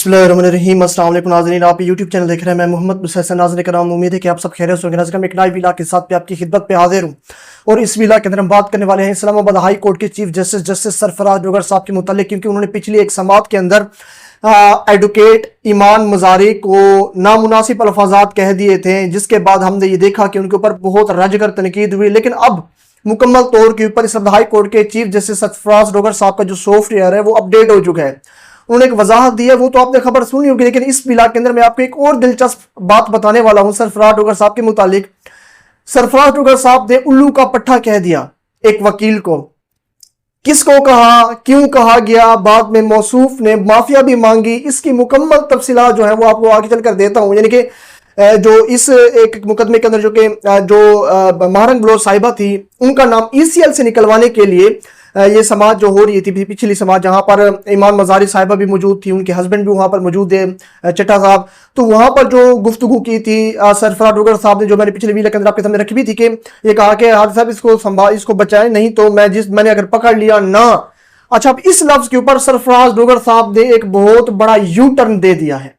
बिस्मिल्लाहिर्रहमानिर्रहीम। अस्सलाम वालेकुम नाज़रीन, आप यूट्यूब चैनल देख रहे हैं। मैं मोहम्मद मुसहसन नाज़रीन कराम, उम्मीद है कि आप सब खैरियत से होंगे। नाज़रीन, एक नई विला के साथ पे आपकी खिदमत पे हाजिर हूँ और इस विला के अंदर हम बात करने वाले हैं इस्लामाबाद हाई कोर्ट के चीफ जस्टिस सरफराज डोगर साहब के मुतालिक, क्योंकि उन्होंने पिछली एक समाअत के अंदर एडवोकेट ईमान मज़ारी को नामुनासिब अल्फाजात कह दिए थे, जिसके बाद हमने ये देखा कि उनके ऊपर बहुत रजगर तनकीद हुई। लेकिन अब मुकम्मल तौर के ऊपर इस्लामाबाद हाई कोर्ट के चीफ जस्टिस सरफराज डोगर साहब का जो सॉफ्टवेयर है वो अपडेट हो चुका है। उन्होंने एक वजाहत दी है, वो तो आपने खबर सुनी होगी, लेकिन इस बिला के अंदर मैं आपको एक और दिलचस्प बात बताने वाला हूं सरफराज डोगर साहब के मुतालिक। सरफराज डोगर साहब ने उल्लू का पट्टा कह दिया एक वकील को। किसको कहा, क्यों कहा गया, बाद में मौसूफ ने माफिया भी मांगी। इसकी मुकम्मल तफसीलात जो है वो आपको आगे चलकर देता हूं। यानी कि जो इस एक मुकदमे के अंदर जो महारंग बलोच साहिबा थी, उनका नाम ECL से निकलवाने के लिए ये समाज जो हो रही थी, पिछली समाज जहां पर ईमान मज़ारी साहिबा भी मौजूद थी, उनके हस्बैंड भी वहां पर मौजूद है चट्टा साहब, तो वहां पर जो गुफ्तगू की थी सरफराज डोगर साहब ने, जो मैंने पिछले वीडियो के अंदर आपके सामने रखी भी थी, कि ये कहा कि हाजी साहब इसको बचाएं, नहीं तो मैंने अगर पकड़ लिया ना। अच्छा, अब इस लफ्ज के ऊपर सरफराज डोगर साहब ने एक बहुत बड़ा यू टर्न दे दिया है।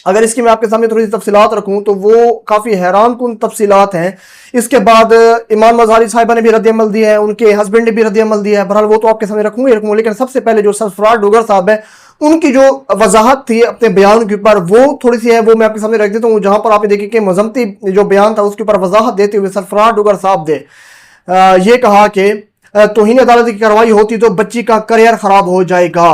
अगर इसकी मैं आपके सामने थोड़ी सी तफसीलात रखूं तो वो काफ़ी हैरान कुन तफसीलात हैं। इसके बाद ईमान मज़ारी साहिबा ने भी रद्द-ए-अमल दिया है, उनके हस्बैंड ने भी रद्द-ए-अमल दिया है। बहरहाल वो तो आपके सामने रखूंगा, लेकिन सबसे पहले जो सरफराज डोगर साहब है, उनकी जो वजाहत थी अपने बयान के ऊपर, वो थोड़ी सी है, वो मैं आपके सामने रख देता हूँ। जहां पर आप देखिए कि मजम्मती जो बयान था उसके ऊपर वजाहत देते हुए सरफराज डोगर साहब ने ये कहा कि तौहीन अदालत की कार्रवाई होती तो बच्ची का करियर खराब हो जाएगा।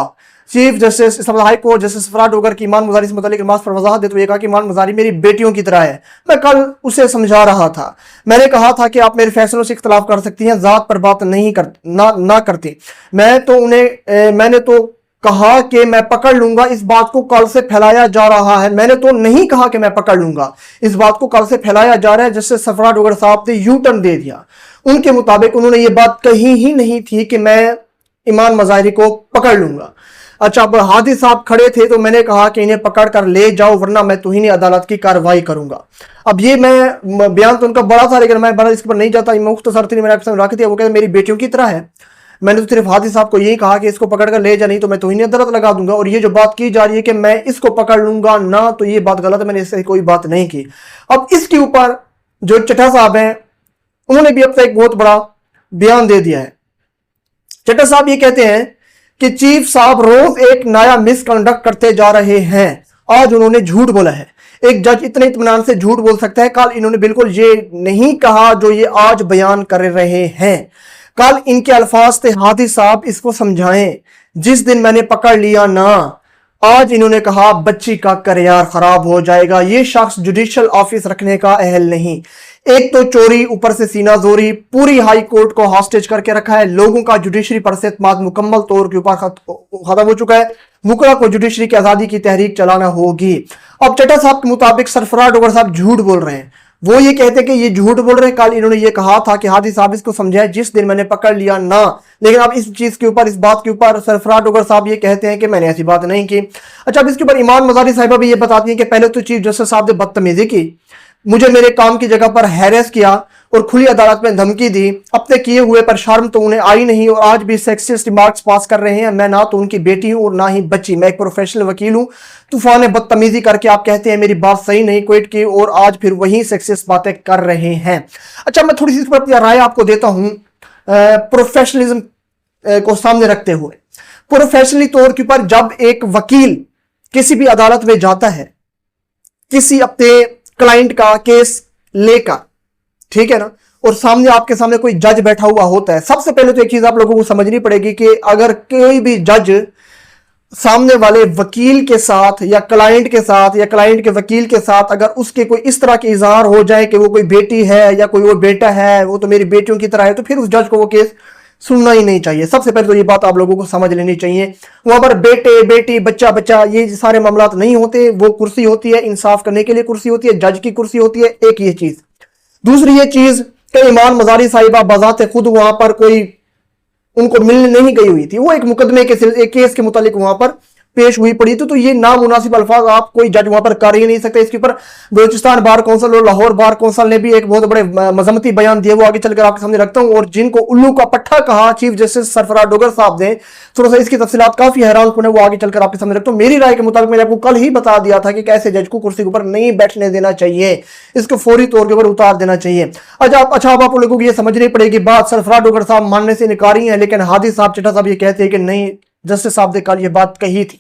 Chief justice Islamabad high court justice Sarfaraz Dogar की ईमान मज़ारी से मुतालिक नमाज पर वजाहत देते हुए कहा कि ईमान मज़ारी मेरी बेटियों की तरह है। मैं कल उसे समझा रहा था, मैंने कहा था कि आप मेरे फैसलों से इख्तलाफ कर सकती हैं, जात पर बात नहीं ना करती। मैंने तो कहा कि मैं पकड़ लूंगा, इस बात को कल से फैलाया जा रहा है। मैंने तो नहीं कहा कि मैं पकड़ लूंगा, इस बात को कल से फैलाया जा रहा है। जस्टिस सरफराज डोगर साहब ने यू टर्न दे दिया। उनके मुताबिक उन्होंने ये बात कही ही नहीं थी कि मैं ईमान मज़ारी को पकड़ लूंगा। अच्छा, अब हादी साहब खड़े थे तो मैंने कहा कि इन्हें पकड़ कर ले जाओ, वरना मैं तौहीन अदालत की कार्रवाई करूंगा। अब ये मैं बयान तो उनका बड़ा था, लेकिन मैं बड़ा इसके पर नहीं जाता, मुख्तसर थी, मैंने आपके सामने रख दिया। वो कहते मेरी बेटियों की तरह है। मैंने तो सिर्फ हादी साहब को यही कहा कि इसको पकड़ कर ले जा, नहीं तो मैं तौहीन अदालत लगा दूंगा। और ये जो बात की जा रही है कि मैं इसको पकड़ लूंगा ना, तो ये बात गलत है, मैंने इससे कोई बात नहीं की। अब इसके ऊपर जो चट्टा साहब हैं, उन्होंने भी अब तक एक बहुत बड़ा बयान दे दिया है। चट्टा साहब ये कहते हैं कि चीफ साहब रोज एक नया मिसकंडक्ट करते जा रहे हैं। आज उन्होंने झूठ बोला है। एक जज इतने इत्मीनान से झूठ बोल सकता है? कल इन्होंने बिल्कुल ये नहीं कहा जो ये आज बयान कर रहे हैं। कल इनके अल्फाज थे, हादी साहब इसको समझाएं, जिस दिन मैंने पकड़ लिया ना। आज इन्होंने कहा बच्ची का करियर खराब हो जाएगा। ये शख्स जुडिशियल ऑफिस रखने का अहल नहीं। एक तो चोरी, ऊपर से सीना जोरी, पूरी हाई कोर्ट को हॉस्टेज करके रखा है। लोगों का जुडिशरी पर से एतमाद मुकम्मल तौर के ऊपर खत्म हो चुका है। मुकर्रा को जुडिशरी की आजादी की तहरीक चलाना होगी। अब चट्टा साहब के मुताबिक सरफराज डोगर साहब झूठ बोल रहे हैं। वो ये कहते हैं कि ये झूठ बोल रहे हैं। कल इन्होंने ये कहा था कि हादी साहब इसको समझाए, जिस दिन मैंने पकड़ लिया ना। लेकिन अब इस चीज के ऊपर, इस बात के ऊपर सरफराज डोगर साहब ये कहते हैं कि मैंने ऐसी बात नहीं की। अच्छा, अब इसके ऊपर ईमान मज़ारी साहिबा भी ये बताती हैं कि पहले तो चीफ जस्टिस साहब ने बदतमीजी की, मुझे मेरे काम की जगह पर हैरेस किया और खुली अदालत में धमकी दी। अपने किए हुए पर शर्म तो उन्हें आई नहीं और आज भी सेक्सिस्ट रिमार्क्स पास कर रहे हैं। मैं ना तो उनकी बेटी हूं और ना ही बच्ची, मैं एक प्रोफेशनल वकील हूं। तूफान बदतमीजी करके आप कहते हैं मेरी बात सही नहीं क्विट की, और आज फिर वही सेक्सिस्ट बातें कर रहे हैं। अच्छा, मैं थोड़ी सी इस पर अपनी राय आपको देता हूं प्रोफेशनलिज्म को सामने रखते हुए। प्रोफेशनली तौर के ऊपर जब एक वकील किसी भी अदालत में जाता है, किसी अपने क्लाइंट का केस लेकर, ठीक है ना, और सामने आपके सामने कोई जज बैठा हुआ होता है, सबसे पहले तो एक चीज आप लोगों को समझनी पड़ेगी कि अगर कोई भी जज सामने वाले वकील के साथ या क्लाइंट के साथ या क्लाइंट के वकील के साथ अगर उसके कोई इस तरह के इजहार हो जाए कि वो कोई बेटी है या कोई वो बेटा है, वो तो मेरी बेटियों की तरह है, तो फिर उस जज को वो केस सुनना ही नहीं चाहिए। सबसे पहले तो ये बात आप लोगों को समझ लेनी चाहिए। वहां पर बेटे बेटी बच्चा बच्चा ये सारे मामलात नहीं होते। वो कुर्सी होती है इंसाफ करने के लिए, कुर्सी होती है, जज की कुर्सी होती है। एक ये चीज। दूसरी ये चीज कि ईमान मज़ारी साहिबा बजाते खुद वहां पर कोई उनको मिलने नहीं गई हुई थी। वो एक मुकदमे के एक केस के मुतालिक वहां पर पेश हुई पड़ी थी, तो ये नामुनासिब अल्फाज आप कोई जज वहां पर कर ही नहीं सकते। इसके ऊपर बलूचिस्तान बार कौंसिल और लाहौर बार कौंसिल ने भी एक बहुत बड़े मजम्मती बयान दिए, वो आगे चलकर आपके सामने रखता हूं। और जिनको उल्लू का पट्टा कहा चीफ जस्टिस सरफराज डोगर साहब ने, थोड़ा सा इसकी तफसीलात काफी हैरान कुन है, वो आगे चलकर आपके सामने रखता हूं। मेरी राय के मुताबिक मैंने आपको कल ही बता दिया था कि कैसे जज को कुर्सी के ऊपर नहीं बैठने देना चाहिए, इसको फौरी तौर के ऊपर उतार देना चाहिए। अच्छा अब आप लोगों को ये समझनी पड़ेगी बात सरफराज डोगर साहब मानने से निकारी हैं, लेकिन हादी साहब चट्टा साहब ये कहते हैं कि नहीं, जस्टिस साहब ने कल ये बात कही थी।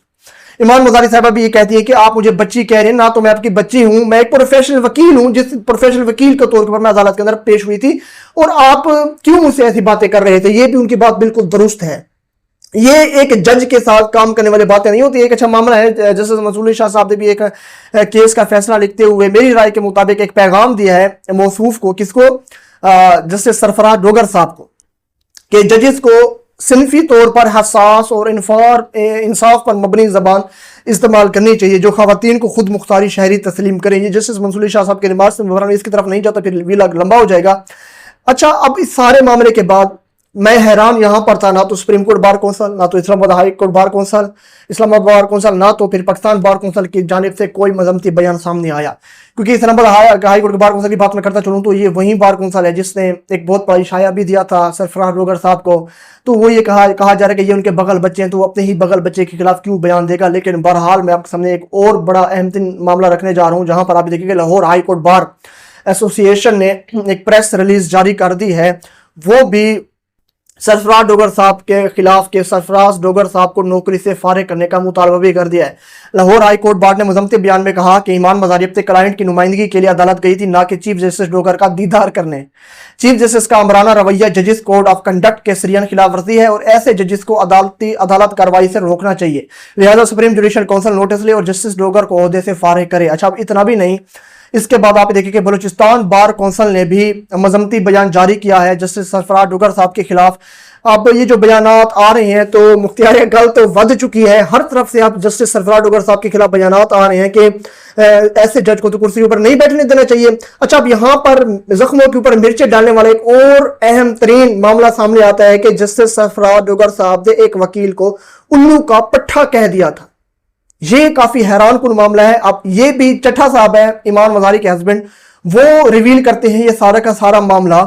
ईमान मजारी साहबा भी ये कहती है कि आप मुझे बच्ची कह रहे हैं, ना तो मैं आपकी बच्ची हूं, मैं एक प्रोफेशनल वकील हूं, जिस प्रोफेशनल वकील के तौर पर मैं अदालत के अंदर पेश हुई थी, और आप क्यों मुझसे ऐसी बातें कर रहे थे। ये भी उनकी बात बिल्कुल दुरुस्त है। ये एक जज के साथ काम करने वाली बातें नहीं होती। एक अच्छा मामला है, जस्टिस मंसूर शाह साहब ने भी एक केस का फैसला लिखते हुए मेरी राय के मुताबिक एक पैगाम दिया है मौसूफ को, किसको, जस्टिस सरफराज डोगर साहब को, कि जजेस को सिनफी तौर पर हसास और इंसाफ पर मबनी जबान इस्तेमाल करनी चाहिए, जो खवातीन को खुद मुख्तारी शहरी तस्लीम करें। ये जस्टिस मंसूर शाह साहब के रिमार्क से इसकी तरफ नहीं जाता, फिर वीला लंबा हो जाएगा। अच्छा, अब इस सारे मामले के बाद मैं हैरान यहां पर था, ना तो सुप्रीम कोर्ट बार कौंसिल, ना तो Islamabad high court bar council, Islamabad bar council, ना तो फिर पाकिस्तान बार कौंसिल की जानिब से कोई मजम्मती बयान सामने आया। क्योंकि इस्लामाबाद हाई कोर्ट के बार कौंसिल की बात मैं करता चलूँ तो ये वही बार कौंसिल है जिसने एक बहुत बड़ा इशाया भी दिया था सरफराज डोगर साहब को। तो वो ये कहा जा रहा है कि ये उनके बगल बच्चे हैं, तो वो अपने ही बगल बच्चे के खिलाफ क्यों बयान देगा। लेकिन बहरहाल मैं आपके सामने एक और बड़ा अहम तीन मामला रखने जा रहा हूँ, जहां पर आप देखिएगा Lahore high court bar association ने एक प्रेस रिलीज जारी कर दी है, वो भी सरफराज डोगर साहब के खिलाफ के सरफराज डोगर साहब को नौकरी से फारिग करने का मुतालबा भी कर दिया है। लाहौर हाई कोर्ट बार ने मुजम्मती बयान में कहा कि ईमान मजारी अपने क्लाइंट की नुमाइंदगी के लिए अदालत गई थी, ना कि चीफ जस्टिस डोगर का दीदार करने। चीफ जस्टिस का अमराना रवैया जजिस कोड ऑफ कंडक्ट के सरियन खिलाफ वर्जी है और ऐसे जजिस को अदालत कार्रवाई से रोकना चाहिए। लिहाजा सुप्रीम जुडिशल काउंसिल नोटिस ले और जस्टिस डोगर को ओहदे से फारिग करे। अच्छा, अब इतना भी नहीं, इसके बाद आप देखिए कि बलूचिस्तान बार कौंसिल ने भी मजम्मती बयान जारी किया है जस्टिस सरफराज डोगर साहब के खिलाफ। अब ये जो बयानात आ रहे हैं तो मुख्तियार अकल तो वध चुकी है, हर तरफ से आप जस्टिस सरफराज डोगर साहब के खिलाफ बयानात आ रहे हैं कि ऐसे जज को तो कुर्सी के ऊपर नहीं बैठने देना चाहिए। अच्छा, अब यहाँ पर जख्मों के ऊपर मिर्चें डालने वाला एक और अहम तरीन मामला सामने आता है कि जस्टिस सरफराज डोगर साहब ने एक वकील को उल्लू का पट्टा कह दिया था। ये काफी हैरान कुन मामला है। अब ये भी चट्टा साहब है, ईमान मजारी के हस्बैंड, वो रिवील करते हैं ये सारा का सारा मामला।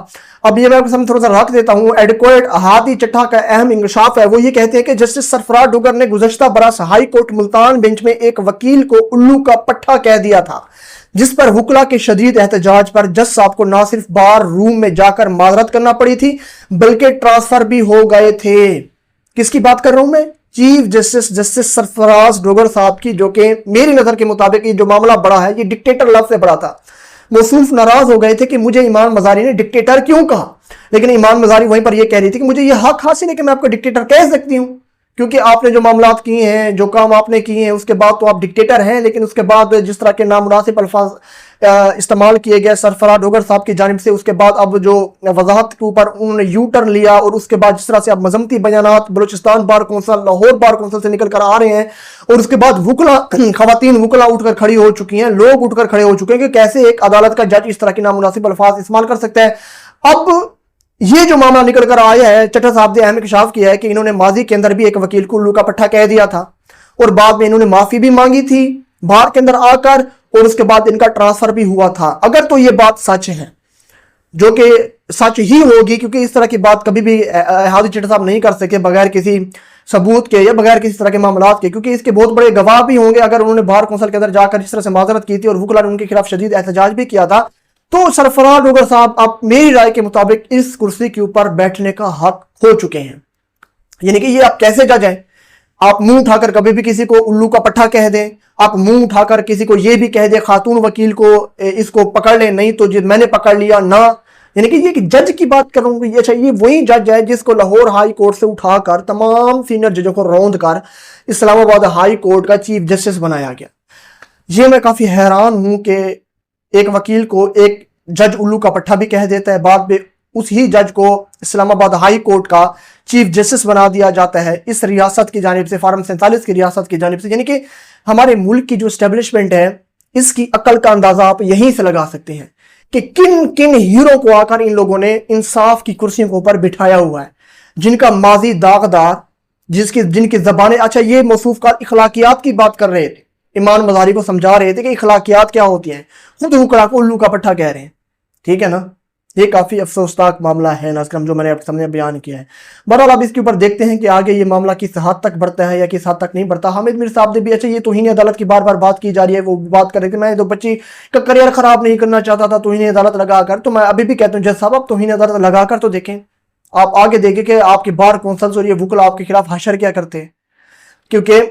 अब ये मैं आपके सामने थोड़ा सा रख देता हूँ। एडवोकेट हादी चट्टा का अहम इंकशाफ है, वो ये कहते हैं कि जस्टिस सरफराज डोगर ने गुज़श्ता बरस हाई कोर्ट मुल्तान बेंच में एक वकील को उल्लू का पट्टा कह दिया था, जिस पर वकला के शदीद एहतजाज पर जज साहब को ना सिर्फ बार रूम में जाकर माजरत करना पड़ी थी, बल्कि ट्रांसफर भी हो गए थे। किसकी बात कर रहा हूं मैं? चीफ जस्टिस सरफराज डोगर साहब की, जो कि मेरी नजर के मुताबिक ये जो मामला बड़ा है, ये डिक्टेटर लफ्ज़ से बड़ा था। मौसूफ नाराज हो गए थे कि मुझे ईमान मजारी ने डिक्टेटर क्यों कहा, लेकिन ईमान मजारी वहीं पर यह कह रही थी कि मुझे यह हक हासिल है कि मैं आपको डिक्टेटर कह सकती हूँ, क्योंकि आपने जो मामलात किए हैं, जो काम आपने किए हैं, उसके बाद तो आप डिक्टेटर हैं। लेकिन उसके बाद जिस तरह के नामुनासिब अल्फाज इस्तेमाल किए गए सरफराज डोगर साहब की जानिब से, उसके बाद अब जो वजाहत के ऊपर उन्होंने यू टर्न लिया, और उसके बाद जिस तरह से अब मजम्मती बयानात Balochistan bar council, Lahore bar council से निकल कर आ रहे हैं, और उसके बाद वकला खवातीन वकला उठकर खड़ी हो चुकी हैं, लोग उठकर खड़े हो चुके हैं कि कैसे एक अदालत का जज इस तरह की नामुनासिब अल्फाज इस्तेमाल कर सकता है। अब ये जो मामला निकल कर आया है, चट्टा साहब ने अहम इंकशाफ किया है कि इन्होंने माजी के अंदर भी एक वकील को उल्लू का पट्टा कह दिया था, और बाद में इन्होंने माफी भी मांगी थी बार के अंदर आकर, और उसके बाद इनका ट्रांसफर भी हुआ था। अगर तो ये बात सच है, जो कि सच ही होगी, क्योंकि इस तरह की बात कभी भी हादी चट्टा साहब नहीं कर सके बगैर किसी सबूत के या बगैर किसी तरह के मामलात के, क्योंकि इसके बहुत बड़े गवाह भी होंगे। अगर उन्होंने बार कौंसिल के अंदर जाकर इस तरह से माजरत की थी और वकला ने उनके खिलाफ शदीद एहतजाज भी किया था, तो सरफराज डोगर साहब अब मेरी राय के मुताबिक इस कुर्सी के ऊपर बैठने का हक हो चुके हैं। यानी कि ये आप कैसे जज हैं? आप मुंह उठाकर कभी भी किसी को उल्लू का पट्टा कह दें, आप मुंह उठाकर किसी को ये भी कह दें खातून वकील को इसको पकड़ लें, नहीं तो मैंने पकड़ लिया ना। यानी कि ये कि जज की बात करूंगी, ये चाहिए वही जज है जिसको लाहौर हाई कोर्ट से उठाकर तमाम सीनियर जजों को रौंद कर इस्लामाबाद हाई कोर्ट का चीफ जस्टिस बनाया गया। ये मैं काफी हैरान हूं कि एक वकील को एक जज उल्लू का पट्टा भी कह देता है, बाद में उसी जज को इस्लामाबाद हाई कोर्ट का चीफ जस्टिस बना दिया जाता है इस रियासत की जानिब से, फार्म 47 की रियासत की जानिब से। यानी कि हमारे मुल्क की जो एस्टेब्लिशमेंट है, इसकी अकल का अंदाजा आप यहीं से लगा सकते हैं कि किन किन हीरो को आकर इन लोगों ने इंसाफ की कुर्सियों के ऊपर बिठाया हुआ है, जिनका माजी दागदार جن کی زبانیں، اچھا یہ موصوف کا اخلاقیات کی بات کر رہے تھے، ایمان مظاہری کو سمجھا رہے تھے کہ اخلاقیات کیا ہوتی ہیں، خود حکرا کو الو کا پٹھا کہہ رہے ہیں، ٹھیک ہے نا. یہ کافی افسوسناک معاملہ ہے ناظرین کرام جو میں نے آپ کے سامنے بیان کیا ہے. بہرحال اب اس کے اوپر دیکھتے ہیں کہ آگے یہ معاملہ کس حد تک بڑھتا ہے یا کس حد تک نہیں بڑھتا. حامد میر صاحب نے بھی، اچھا یہ توہین عدالت کی بار بار بات کی جا رہی ہے، وہ بات کر رہے تھے میں تو بچی کا کریئر خراب نہیں کرنا چاہتا تھا توہین عدالت لگا کر. تو میں ابھی بھی کہتا ہوں جج صاحب آپ توہین عدالت لگا کر تو دیکھیں، آپ آگے دیکھیں کہ آپ کی بار کونسلز اور یہ وکلا آپ کے خلاف حشر کیا کرتے ہیں. کیونکہ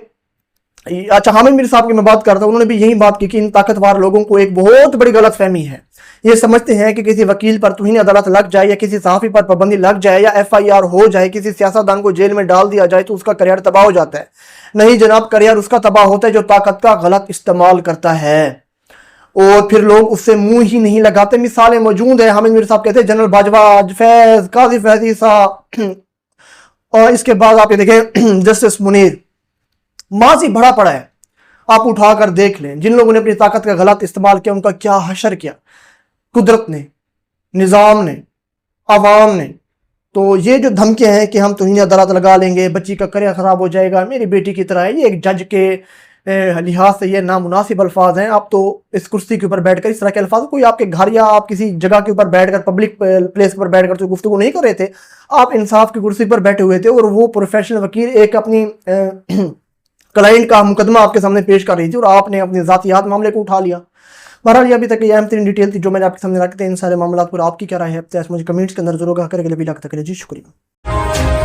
اچھا حامد میر صاحب کی میں بات کرتا ہوں، انہوں نے بھی یہی بات کی کہ ان طاقتور لوگوں کو ایک بہت بڑی غلط فہمی ہے. یہ سمجھتے ہیں کہ کسی وکیل پر توہین عدالت لگ جائے یا کسی صحافی پر پابندی لگ جائے یا FIR ہو جائے، کسی سیاستدان کو جیل میں ڈال دیا جائے تو اس کا کریئر تباہ ہو جاتا ہے. نہیں جناب، کریئر اس کا تباہ ہوتا ہے جو طاقت کا غلط استعمال کرتا ہے، اور پھر لوگ اس سے منہ ہی نہیں لگاتے. مثالیں موجود ہیں. حامد میر صاحب کہتے ہیں جنرل باجوہ، فیض، قاضی فیضی صاحب، اور اس کے بعد آپ یہ دیکھیں جسٹس منیر. ماضی بڑا پڑا ہے، آپ اٹھا کر دیکھ لیں جن لوگوں نے اپنی طاقت کا غلط استعمال کیا ان کا کیا حشر کیا، قدرت نے، نظام نے، عوام نے. تو یہ جو دھمکے ہیں کہ ہم توہین عدالت لگا لیں گے، بچی کا کریئر خراب ہو جائے گا، میری بیٹی کی طرح ہے، یہ ایک جج کے لحاظ سے یہ نامناسب الفاظ ہیں. آپ تو اس کرسی کے اوپر بیٹھ کر اس طرح کے الفاظ، کوئی آپ کے گھر یا آپ کسی جگہ کے اوپر بیٹھ کر پبلک پلیس پر بیٹھ کر تو گفتگو نہیں کر رہے تھے، آپ انصاف کی کرسی پر بیٹھے ہوئے تھے، اور وہ پروفیشنل وکیل ایک اپنی کلائنٹ کا مقدمہ آپ کے سامنے پیش کر رہی تھی اور آپ نے اپنی ذاتیات معاملے کو اٹھا لیا. بہرحال یہ ابھی تک یہ اہم ترین ڈیٹیل تھی جو میں نے آپ کے سامنے رکھتے ہیں. ان سارے معاملات پر آپ کی کیا رائے ہے؟ مجھے کمنٹس کے اندر ضرور کہا کریں. اگلے ویڈیو تک کے لیے جی شکریہ.